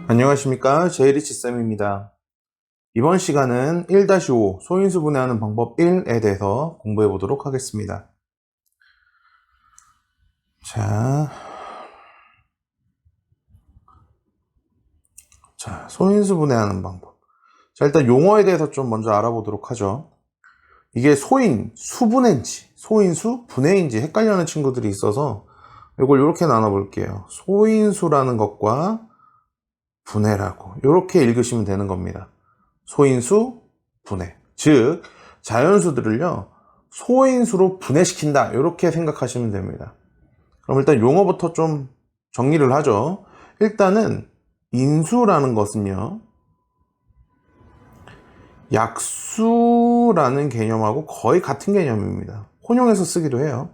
안녕하십니까, 제이리치쌤입니다. 이번 시간은 1-5 소인수 분해하는 방법 1에 대해서 공부해 보도록 하겠습니다. 자, 소인수 분해하는 방법. 자, 일단 용어에 대해서 좀 먼저 알아보도록 하죠. 이게 소인, 수분해인지, 소인수, 분해인지 헷갈려하는 친구들이 있어서 이걸 이렇게 나눠볼게요. 소인수라는 것과 분해라고 이렇게 읽으시면 되는 겁니다. 소인수, 분해. 즉 자연수들을요 소인수로 분해시킨다 이렇게 생각하시면 됩니다. 그럼 일단 용어부터 좀 정리를 하죠. 일단은 인수라는 것은요 약수라는 개념하고 거의 같은 개념입니다. 혼용해서 쓰기도 해요.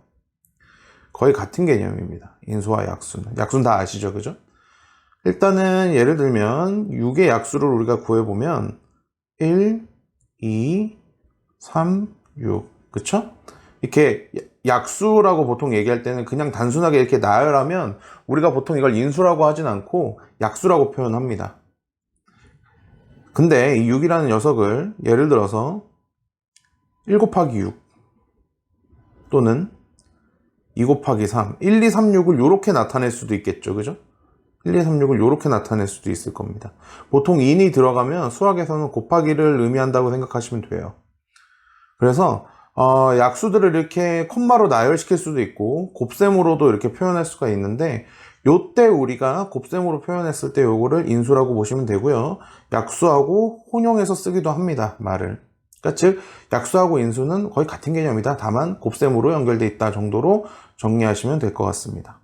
거의 같은 개념입니다. 인수와 약수는 다 아시죠, 그죠? 일단은 예를 들면 6의 약수를 우리가 구해보면 1, 2, 3, 6 그쵸? 이렇게 약수라고 보통 얘기할 때는 그냥 단순하게 이렇게 나열하면 우리가 보통 이걸 인수라고 하진 않고 약수라고 표현합니다. 근데 이 6이라는 녀석을 예를 들어서 1 곱하기 6 또는 2 곱하기 3 1, 2, 3, 6을 이렇게 나타낼 수도 있겠죠, 그죠? 1, 2, 3, 6을 이렇게 나타낼 수도 있을 겁니다. 보통 인이 들어가면 수학에서는 곱하기를 의미한다고 생각하시면 돼요. 그래서 약수들을 이렇게 콤마로 나열시킬 수도 있고 곱셈으로도 이렇게 표현할 수가 있는데 요때 우리가 곱셈으로 표현했을 때 요거를 인수라고 보시면 되고요. 약수하고 혼용해서 쓰기도 합니다, 말을. 그러니까 즉 약수하고 인수는 거의 같은 개념이다. 다만 곱셈으로 연결되어 있다 정도로 정리하시면 될 것 같습니다.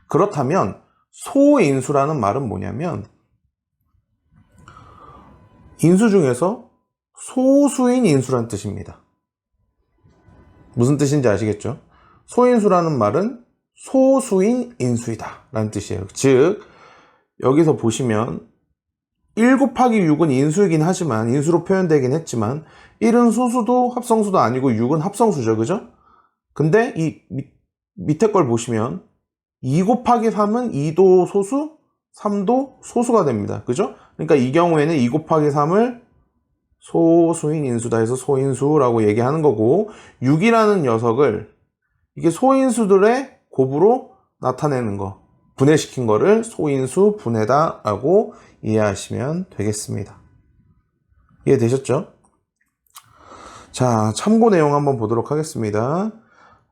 그렇다면 소인수라는 말은 뭐냐면 인수 중에서 소수인 인수란 뜻입니다. 무슨 뜻인지 아시겠죠? 소인수라는 말은 소수인 인수이다 라는 뜻이에요. 즉 여기서 보시면 1 곱하기 6은 인수이긴 하지만 인수로 표현되긴 했지만 1은 소수도 합성수도 아니고 6은 합성수죠, 그죠? 근데 이 밑에 걸 보시면 2 곱하기 3은 2도 소수, 3도 소수가 됩니다. 그죠? 그러니까 이 경우에는 2 곱하기 3을 소수인 인수다 해서 소인수라고 얘기하는 거고 6이라는 녀석을 이게 소인수들의 곱으로 나타내는 거, 분해시킨 거를 소인수 분해다 라고 이해하시면 되겠습니다. 이해되셨죠? 자, 참고 내용 한번 보도록 하겠습니다.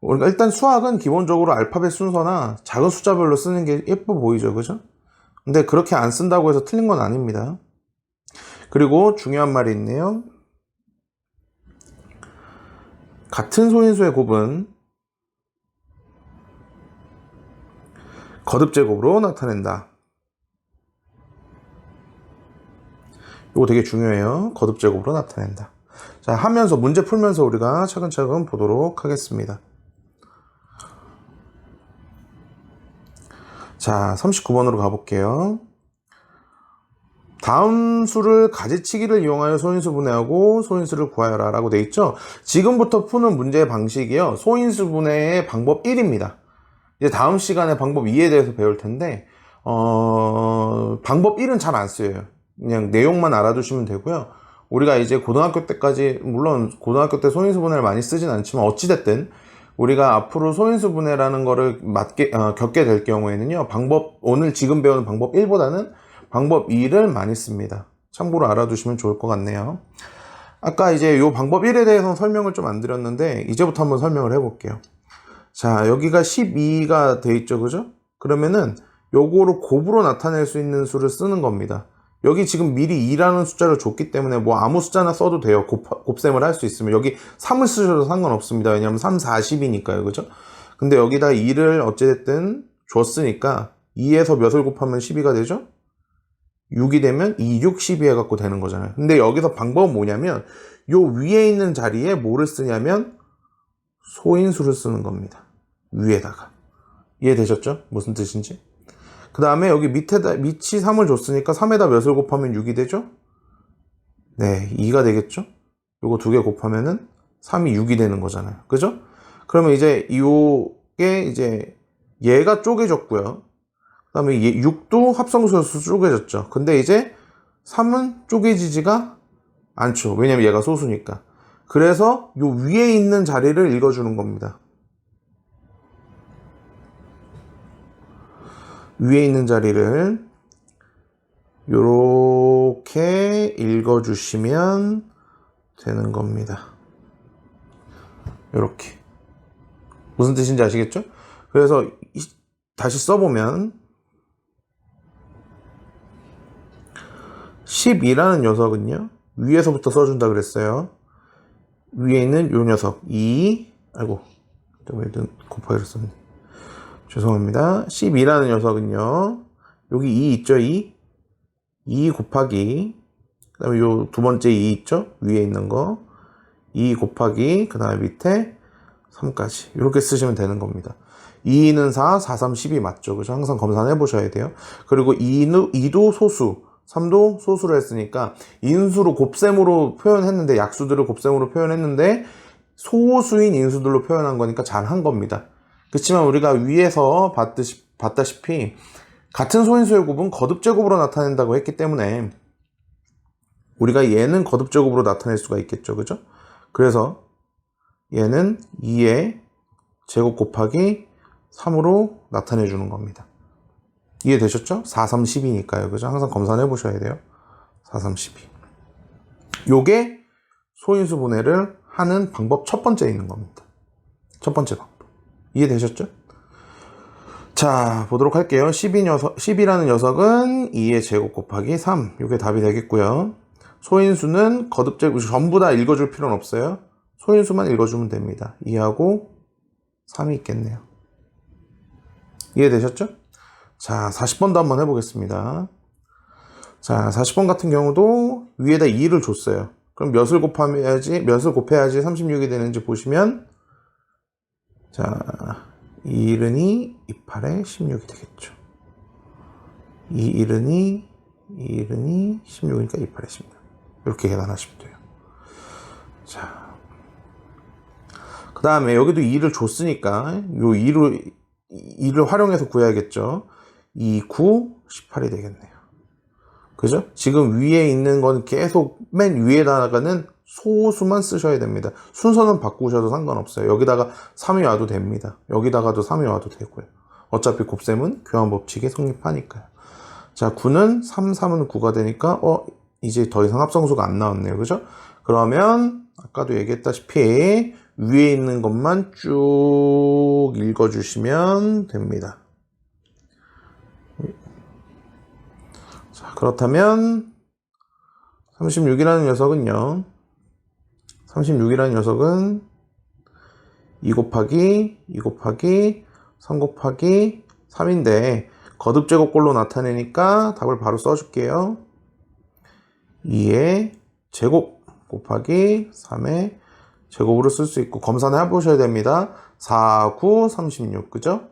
우리가 일단 수학은 기본적으로 알파벳 순서나 작은 숫자별로 쓰는 게 예뻐 보이죠, 그죠? 근데 그렇게 안 쓴다고 해서 틀린 건 아닙니다. 그리고 중요한 말이 있네요. 같은 소인수의 곱은 거듭제곱으로 나타낸다. 이거 되게 중요해요. 거듭제곱으로 나타낸다. 자, 하면서 문제 풀면서 우리가 차근차근 보도록 하겠습니다. 자, 39번으로 가볼게요. 다음 수를 가지치기를 이용하여 소인수 분해하고 소인수를 구하여라 라고 되어 있죠. 지금부터 푸는 문제의 방식이요 소인수 분해의 방법 1입니다. 이제 다음 시간에 방법 2에 대해서 배울 텐데 방법 1은 잘 안 쓰여요. 그냥 내용만 알아두시면 되고요. 우리가 이제 고등학교 때까지, 물론 고등학교 때 소인수 분해를 많이 쓰진 않지만 어찌됐든 우리가 앞으로 소인수 분해라는 거를 겪게 될 경우에는요 오늘 지금 배우는 방법 1보다는 방법 2를 많이 씁니다. 참고로 알아두시면 좋을 것 같네요. 아까 이제 요 방법 1에 대해서 설명을 좀 안 드렸는데 이제부터 한번 설명을 해볼게요. 자, 여기가 12가 돼 있죠, 그죠? 그러면은 요거를 곱으로 나타낼 수 있는 수를 쓰는 겁니다. 여기 지금 미리 2라는 숫자를 줬기 때문에 뭐 아무 숫자나 써도 돼요. 곱셈을 할 수 있으면. 여기 3을 쓰셔도 상관없습니다. 왜냐면 3, 40이니까요. 그죠? 근데 여기다 2를 어찌됐든 줬으니까 2에서 몇을 곱하면 12가 되죠? 6이 되면 2, 6, 12 해갖고 되는 거잖아요. 근데 여기서 방법은 뭐냐면 요 위에 있는 자리에 뭐를 쓰냐면 소인수를 쓰는 겁니다. 위에다가. 이해되셨죠? 무슨 뜻인지? 그 다음에 여기 밑이 3을 줬으니까 3에다 몇을 곱하면 6이 되죠? 네, 2가 되겠죠? 요거 2개 곱하면은 3이 6이 되는 거잖아요. 그죠? 그러면 이제 요게 이제 얘가 쪼개졌고요. 그 다음에 6도 합성소수 쪼개졌죠. 근데 이제 3은 쪼개지지가 않죠. 왜냐면 얘가 소수니까. 그래서 요 위에 있는 자리를 읽어주는 겁니다. 위에 있는 자리를 요렇게 읽어주시면 되는 겁니다. 요렇게. 무슨 뜻인지 아시겠죠? 그래서 다시 써보면 12라는 녀석은요, 위에서부터 써준다 그랬어요. 위에 있는 요 녀석 2, 아이고 곱하기를 썼네. 죄송합니다. 12라는 녀석은요, 여기 2 있죠? 2 곱하기, 그 다음에 요 두 번째 2 있죠? 위에 있는 거 2 곱하기, 그 다음에 밑에 3까지 이렇게 쓰시면 되는 겁니다. 2는 4, 4, 3, 12 맞죠? 그죠? 항상 검사해 보셔야 돼요. 그리고 2도 소수, 3도 소수를 했으니까 인수로 곱셈으로 표현했는데, 약수들을 곱셈으로 표현했는데 소수인 인수들로 표현한 거니까 잘 한 겁니다. 그렇지만 우리가 위에서 봤다시피 같은 소인수의 곱은 거듭제곱으로 나타낸다고 했기 때문에 우리가 얘는 거듭제곱으로 나타낼 수가 있겠죠. 그죠? 그래서 얘는 2의 제곱 곱하기 3으로 나타내 주는 겁니다. 이해되셨죠? 4, 3, 10이니까요. 그죠? 항상 검사해 보셔야 돼요. 4, 3, 12. 요게 소인수 분해를 하는 방법 첫 번째 있는 겁니다. 첫 번째 방법. 이해되셨죠? 자, 보도록 할게요. 10이라는 녀석은 2의 제곱 곱하기 3. 요게 답이 되겠고요. 소인수는 거듭제곱, 전부 다 읽어줄 필요는 없어요. 소인수만 읽어주면 됩니다. 2하고 3이 있겠네요. 이해되셨죠? 자, 40번도 한번 해보겠습니다. 자, 40번 같은 경우도 위에다 2를 줬어요. 그럼 몇을 곱해야지 36이 되는지 보시면, 자, 2일은이 28에 16이 되겠죠. 2일은이 16이니까 28에 16. 이렇게 계산하시면 돼요. 자, 그 다음에 여기도 2를 줬으니까 요 2를 활용해서 구해야겠죠. 2, 9, 18이 되겠네요. 그죠? 지금 위에 있는 건 계속 맨 위에다가는 소수만 쓰셔야 됩니다. 순서는 바꾸셔도 상관없어요. 여기다가 3이 와도 됩니다. 여기다가도 3이 와도 되고요. 어차피 곱셈은 교환법칙이 성립하니까요. 자, 9는 3, 3은 9가 되니까 이제 더 이상 합성수가 안 나왔네요. 그죠? 그러면 아까도 얘기했다시피 위에 있는 것만 쭉 읽어주시면 됩니다. 자, 그렇다면 36이라는 녀석은요. 36이라는 녀석은 2 곱하기 3 곱하기 3인데 거듭제곱꼴로 나타내니까 답을 바로 써줄게요. 2의 제곱 곱하기 3의 제곱으로 쓸 수 있고, 검사는 해보셔야 됩니다. 4, 9, 36, 그죠?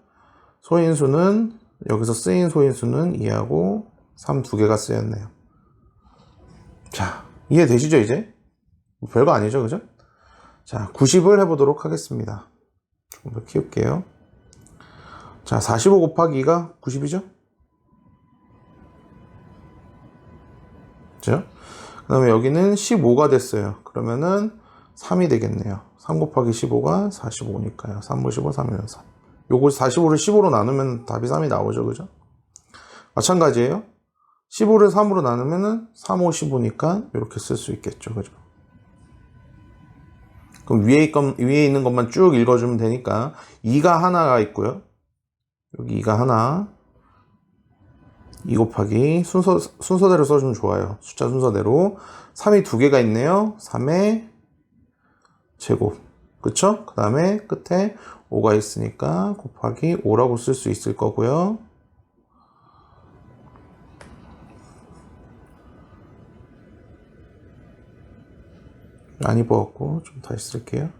소인수는, 여기서 쓰인 소인수는 2하고 3 두 개가 쓰였네요. 자, 이해되시죠, 이제? 별거 아니죠, 그죠? 자, 90을 해보도록 하겠습니다. 조금 더 키울게요. 자, 45 곱하기 2가 90이죠? 그죠? 그 다음에 여기는 15가 됐어요. 그러면은 3이 되겠네요. 3 곱하기 15가 45니까요. 3, 5, 15, 3이면 3. 요거 45를 15로 나누면 답이 3이 나오죠. 그죠? 마찬가지예요. 15를 3으로 나누면은 3, 5, 15니까 이렇게 쓸 수 있겠죠. 그죠? 그럼 위에 있는 것만 쭉 읽어주면 되니까 2가 하나가 있고요. 여기 2가 하나. 2 곱하기 순서대로 써주면 좋아요. 숫자 순서대로. 3이 두 개가 있네요. 3의 제곱. 그쵸? 그 다음에 끝에 5가 있으니까 곱하기 5라고 쓸 수 있을 거고요. 안 입어갖고 좀 다시 쓸게요.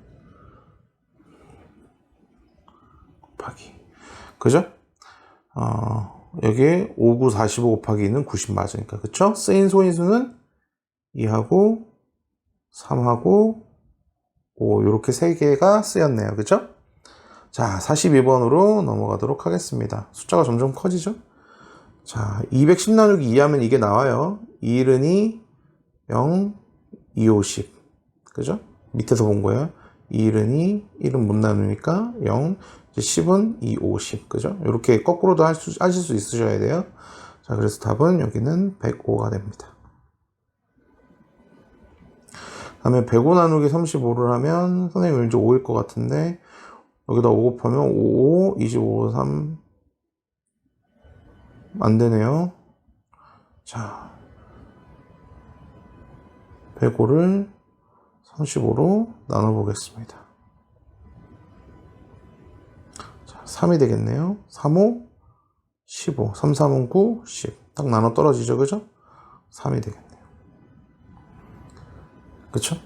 곱하기. 그죠? 여기 5, 9, 45 곱하기 2는 90 맞으니까. 그쵸? 쓰인 소인수는 2하고 3하고 5 이렇게 3개가 쓰였네요. 그죠? 자, 42번으로 넘어가도록 하겠습니다. 숫자가 점점 커지죠? 자, 210 나누기 2 하면 이게 나와요. 2일은 2, 0, 2, 5, 10. 그죠? 밑에서 본 거예요. 2일은 2, 1은 못 나누니까 0, 이제 10은 2, 5, 10. 그죠? 이렇게 거꾸로도 하실 수 있으셔야 돼요. 자, 그래서 답은 여기는 105가 됩니다. 다음에 105 나누기 35를 하면 선생님 왠지 5일 것 같은데 여기다 5 곱하면 5, 25, 3 안 되네요. 자, 105를 35로 나눠보겠습니다. 자, 3이 되겠네요. 3, 5, 15. 3, 3은 9, 10. 딱 나눠 떨어지죠, 그죠? 3이 되겠네요. 그쵸?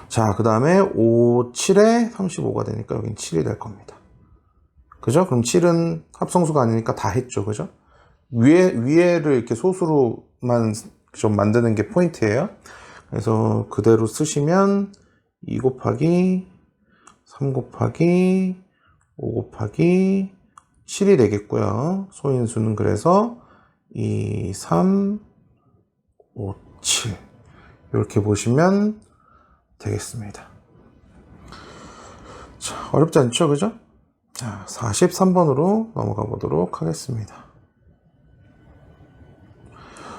자, 그 다음에 5, 7에 35가 되니까 여긴 7이 될 겁니다. 그죠? 그럼 7은 합성수가 아니니까 다 했죠. 그죠? 위에를 이렇게 소수로만 좀 만드는 게 포인트예요. 그래서 그대로 쓰시면 2 곱하기 3 곱하기 5 곱하기 7이 되겠고요. 소인수는 그래서 2, 3, 5, 7 이렇게 보시면 되겠습니다. 자, 어렵지 않죠? 그죠? 자, 43번으로 넘어가 보도록 하겠습니다.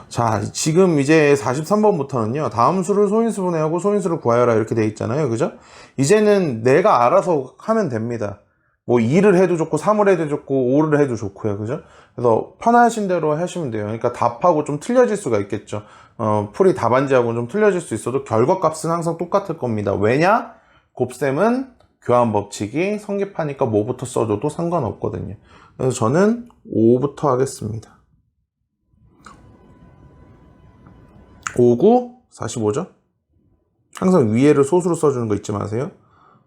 자, 지금 이제 43번부터는요, 다음 수를 소인수분해하고 소인수를 구하여라 이렇게 돼 있잖아요. 그죠? 이제는 내가 알아서 하면 됩니다. 뭐 2를 해도 좋고 3을 해도 좋고 5를 해도 좋고요. 그죠? 그래서 편하신 대로 하시면 돼요. 그러니까 답하고 좀 틀려질 수가 있겠죠. 풀이 답안지하고 좀 틀려질 수 있어도 결과값은 항상 똑같을 겁니다. 왜냐? 곱셈은 교환 법칙이 성립하니까 뭐부터 써줘도 상관없거든요. 그래서 저는 5부터 하겠습니다. 5, 9, 45죠? 항상 위에를 소수로 써주는 거 잊지 마세요.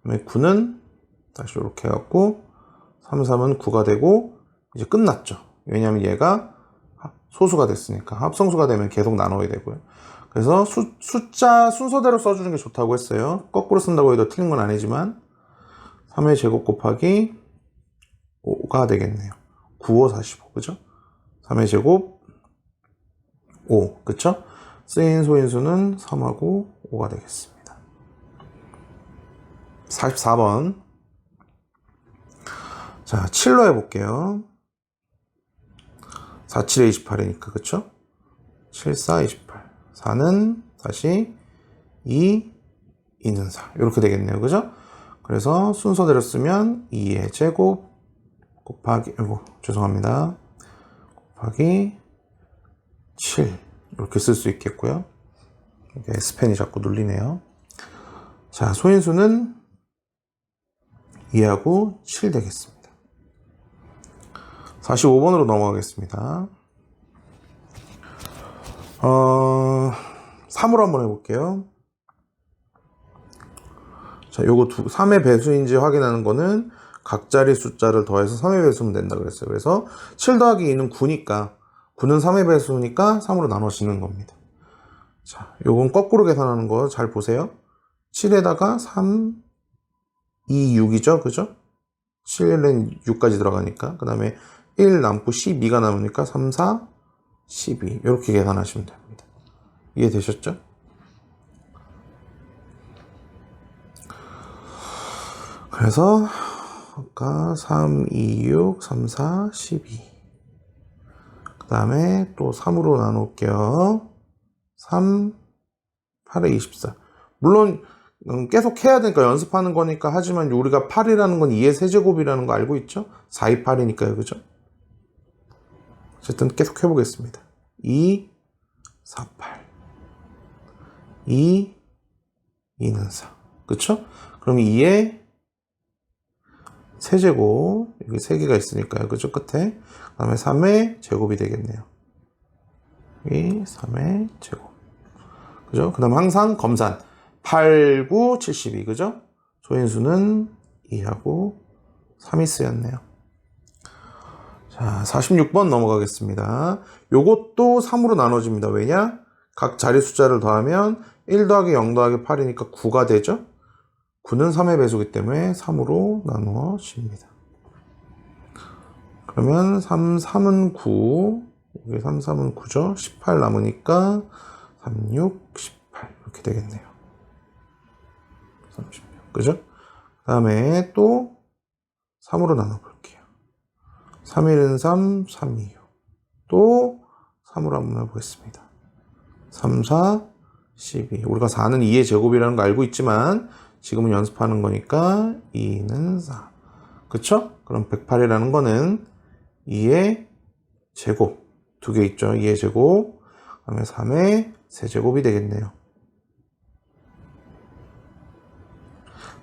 그다음에 9는 다시 이렇게 해갖고 3, 3은 9가 되고 이제 끝났죠. 왜냐하면 얘가 소수가 됐으니까 합성수가 되면 계속 나눠야 되고요. 그래서 숫자 순서대로 써주는 게 좋다고 했어요. 거꾸로 쓴다고 해도 틀린 건 아니지만 3의 제곱 곱하기 5가 되겠네요. 9, 5, 45 그죠? 3의 제곱 5 그쵸? 쓰인 소인수는 3하고 5가 되겠습니다. 44번 자 7로 해볼게요. 4, 7에 28이니까 그쵸? 7, 4, 28 4는 다시 2, 2는 4 이렇게 되겠네요. 그죠? 그래서 순서대로 쓰면 2의 제곱 곱하기 죄송합니다. 곱하기 7 이렇게 쓸 수 있겠고요. 이게 S펜이 자꾸 눌리네요. 자, 소인수는 2하고 7 되겠습니다. 45번으로 넘어가겠습니다. 3으로 한번 해볼게요. 자, 요거 3의 배수인지 확인하는 거는 각자리 숫자를 더해서 3의 배수면 된다 그랬어요. 그래서 7 더하기 2는 9니까 9는 3의 배수니까 3으로 나눠지는 겁니다. 자, 요건 거꾸로 계산하는 거 잘 보세요. 7에다가 3, 2, 6이죠. 그죠? 7은 6까지 들어가니까. 그 다음에 1 남고 12가 남으니까 3, 4, 12 이렇게 계산하시면 됩니다. 이해되셨죠? 그래서 아까 3, 2, 6, 3, 4, 12 그 다음에 또 3으로 나눌게요. 3, 8에 24 물론 계속 해야 되니까 연습하는 거니까 하지만 우리가 8이라는 건 2의 세제곱이라는 거 알고 있죠? 4, 2, 8이니까요. 그죠? 어쨌든 계속 해보겠습니다. 2, 4, 8 2, 2는 4 그쵸? 그럼 2의 세제곱 여기 3개가 있으니까요. 그죠? 끝에 그 다음에 3의 제곱이 되겠네요. 이 3의 제곱 그죠? 그 다음 항상 검산 8, 9, 72 그죠? 소인수는 2하고 3이 쓰였네요. 자, 46번 넘어가겠습니다. 요것도 3으로 나눠집니다. 왜냐? 각 자리 숫자를 더하면 1 더하기 0 더하기 8이니까 9가 되죠? 9는 3의 배수기 때문에 3으로 나누어집니다. 그러면 3, 3은 9, 여기 3, 3은 9죠? 18 남으니까 3, 6, 18 이렇게 되겠네요. 36, 그죠? 그 다음에 또 3으로 나눠볼게요. 3, 1은 3, 3, 2, 6. 또 3으로 한번 해보겠습니다. 3, 4, 12. 우리가 4는 2의 제곱이라는 거 알고 있지만 지금은 연습하는 거니까 2는 4. 그쵸? 그럼 108이라는 거는 2의 제곱. 두 개 있죠? 2의 제곱. 그 다음에 3의 세제곱이 되겠네요.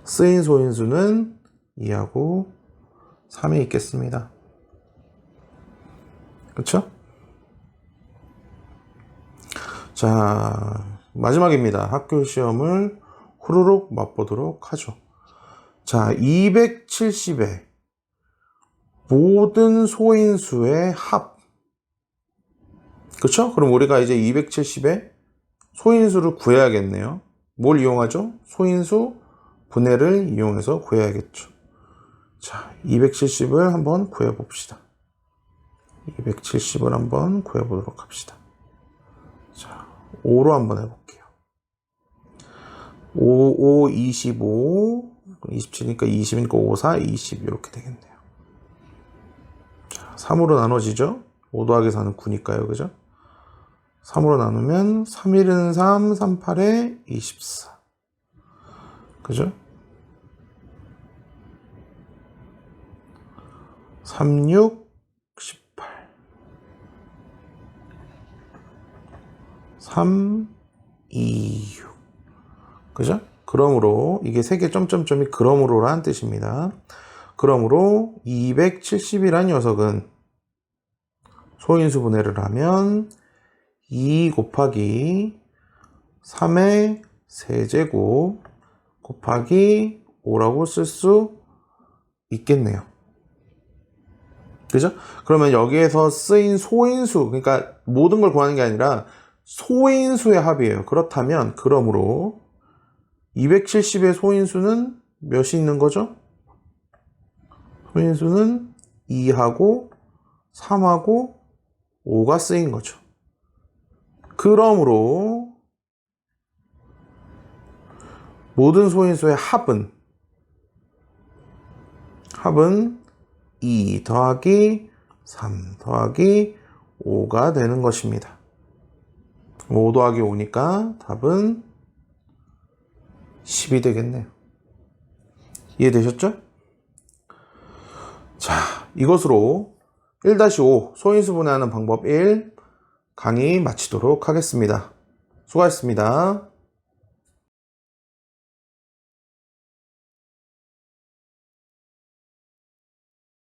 쓰인 소인수는 2하고 3이 있겠습니다. 그쵸? 자, 마지막입니다. 학교 시험을 후루룩 맛보도록 하죠. 자, 270의 모든 소인수의 합. 그쵸? 그럼 우리가 이제 270의 소인수를 구해야겠네요. 뭘 이용하죠? 소인수 분해를 이용해서 구해야겠죠. 자, 270을 한번 구해봅시다. 270을 한번 구해보도록 합시다. 자, 5로 한번 해볼게요. 5, 5, 25, 27이니까 20이니까 5, 4, 20 이렇게 되겠네요. 자, 3으로 나눠지죠? 5 더하기 4는 9니까요. 그죠? 3으로 나누면 3, 1은 3, 3, 8에 24. 그죠? 3, 6, 18. 3, 2, 6. 그죠? 그러므로 이게 세 개 점점점이 그러므로란 뜻입니다. 그러므로 270이란 녀석은 소인수 분해를 하면 2 곱하기 3의 세제곱 곱하기 5라고 쓸 수 있겠네요. 그죠? 그러면 여기에서 쓰인 소인수, 그러니까 모든 걸 구하는 게 아니라 소인수의 합이에요. 그렇다면 그러므로 270의 소인수는 몇이 있는 거죠? 소인수는 2하고 3하고 5가 쓰인 거죠. 그러므로 모든 소인수의 합은 2 더하기 3 더하기 5가 되는 것입니다. 5 더하기 5니까 답은 10이 되겠네요. 이해되셨죠? 자, 이것으로 1-5 소인수 분해하는 방법 1 강의 마치도록 하겠습니다. 수고하셨습니다.